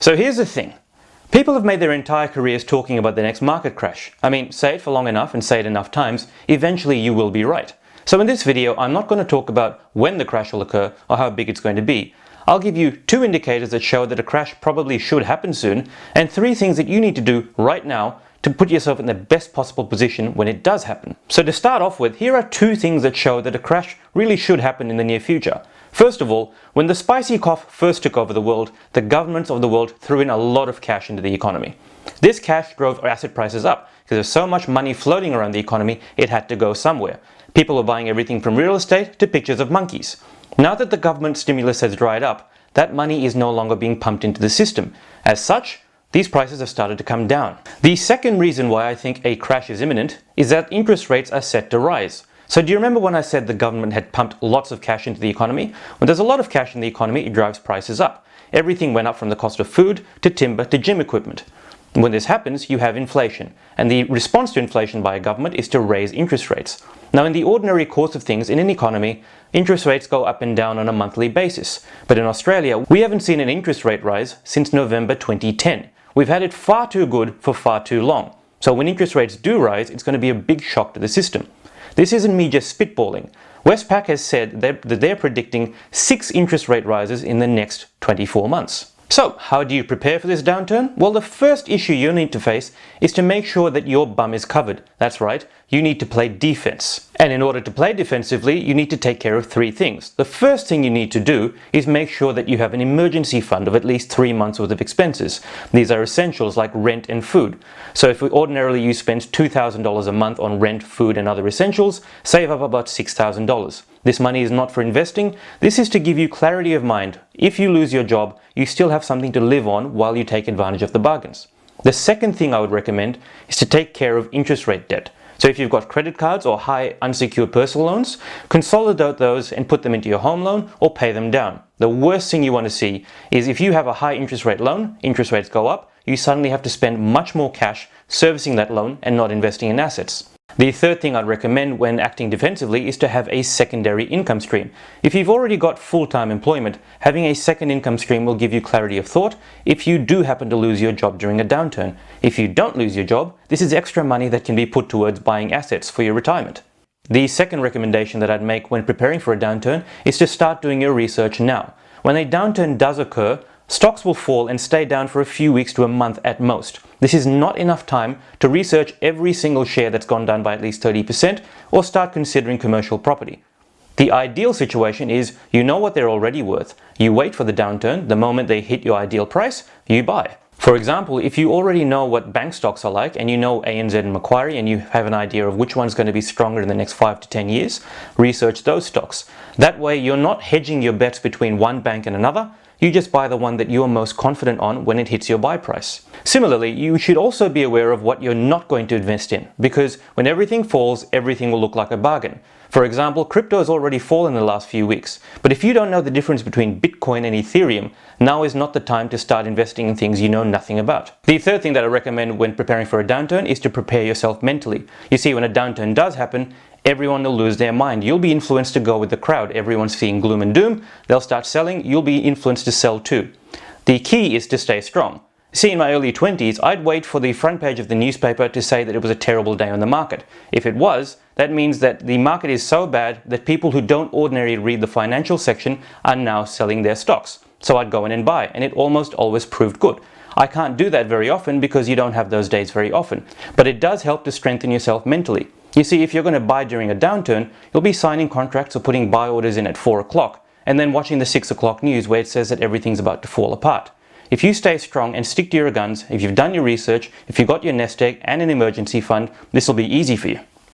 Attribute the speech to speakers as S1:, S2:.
S1: So here's the thing. People have made their entire careers talking about the next market crash. I mean, say it for long enough and say it enough times, eventually you will be right. So in this video, I'm not going to talk about when the crash will occur or how big it's going to be. I'll give you 2 indicators that show that a crash probably should happen soon, and 3 things that you need to do right now to put yourself in the best possible position when it does happen. So to start off with, here are 2 things that show that a crash really should happen in the near future. First of all, when the spicy cough first took over the world, the governments of the world threw in a lot of cash into the economy. This cash drove asset prices up because there's so much money floating around the economy, it had to go somewhere. People were buying everything from real estate to pictures of monkeys. Now that the government stimulus has dried up, that money is no longer being pumped into the system. As such, these prices have started to come down. The second reason why I think a crash is imminent is that interest rates are set to rise. So do you remember when I said the government had pumped lots of cash into the economy? When there's a lot of cash in the economy, it drives prices up. Everything went up from the cost of food to timber to gym equipment. When this happens, you have inflation, and the response to inflation by a government is to raise interest rates. Now, in the ordinary course of things in an economy, interest rates go up and down on a monthly basis. But in Australia, we haven't seen an interest rate rise since November 2010. We've had it far too good for far too long. So when interest rates do rise, it's going to be a big shock to the system. This isn't me just spitballing. Westpac has said that they're predicting 6 interest rate rises in the next 24 months. So, how do you prepare for this downturn? Well, the first issue you need to face is to make sure that your bum is covered. That's right, you need to play defense. And in order to play defensively, you need to take care of 3 things. The first thing you need to do is make sure that you have an emergency fund of at least 3 months worth of expenses. These are essentials like rent and food. So if ordinarily you spend $2,000 a month on rent, food and other essentials, save up about $6,000. This money is not for investing, this is to give you clarity of mind. If you lose your job, you still have something to live on while you take advantage of the bargains. The second thing I would recommend is to take care of interest rate debt. So if you've got credit cards or high unsecured personal loans, consolidate those and put them into your home loan or pay them down. The worst thing you want to see is if you have a high interest rate loan, interest rates go up, you suddenly have to spend much more cash servicing that loan and not investing in assets. The third thing I'd recommend when acting defensively is to have a secondary income stream. If you've already got full-time employment, having a second income stream will give you clarity of thought if you do happen to lose your job during a downturn. If you don't lose your job, this is extra money that can be put towards buying assets for your retirement. The second recommendation that I'd make when preparing for a downturn is to start doing your research now. When a downturn does occur, stocks will fall and stay down for a few weeks to a month at most. This is not enough time to research every single share that's gone down by at least 30% or start considering commercial property. The ideal situation is you know what they're already worth. You wait for the downturn, the moment they hit your ideal price, you buy. For example, if you already know what bank stocks are like and you know ANZ and Macquarie and you have an idea of which one's going to be stronger in the next 5 to 10 years, research those stocks. That way you're not hedging your bets between one bank and another. You just buy the one that you are most confident on when it hits your buy price. Similarly, you should also be aware of what you're not going to invest in, because when everything falls, everything will look like a bargain. For example, crypto has already fallen in the last few weeks, but if you don't know the difference between Bitcoin and Ethereum, now is not the time to start investing in things you know nothing about. The third thing that I recommend when preparing for a downturn is to prepare yourself mentally. You see, when a downturn does happen, everyone will lose their mind. You'll be influenced to go with the crowd. Everyone's seeing gloom and doom. They'll start selling. You'll be influenced to sell too. The key is to stay strong. See, in my early 20s, I'd wait for the front page of the newspaper to say that it was a terrible day on the market. If it was, that means that the market is so bad that people who don't ordinarily read the financial section are now selling their stocks. So I'd go in and buy, and it almost always proved good. I can't do that very often because you don't have those days very often, but it does help to strengthen yourself mentally. You see, if you're going to buy during a downturn, you'll be signing contracts or putting buy orders in at 4 o'clock and then watching the 6 o'clock news where it says that everything's about to fall apart. If you stay strong and stick to your guns, if you've done your research, if you've got your nest egg and an emergency fund, this will be easy for you.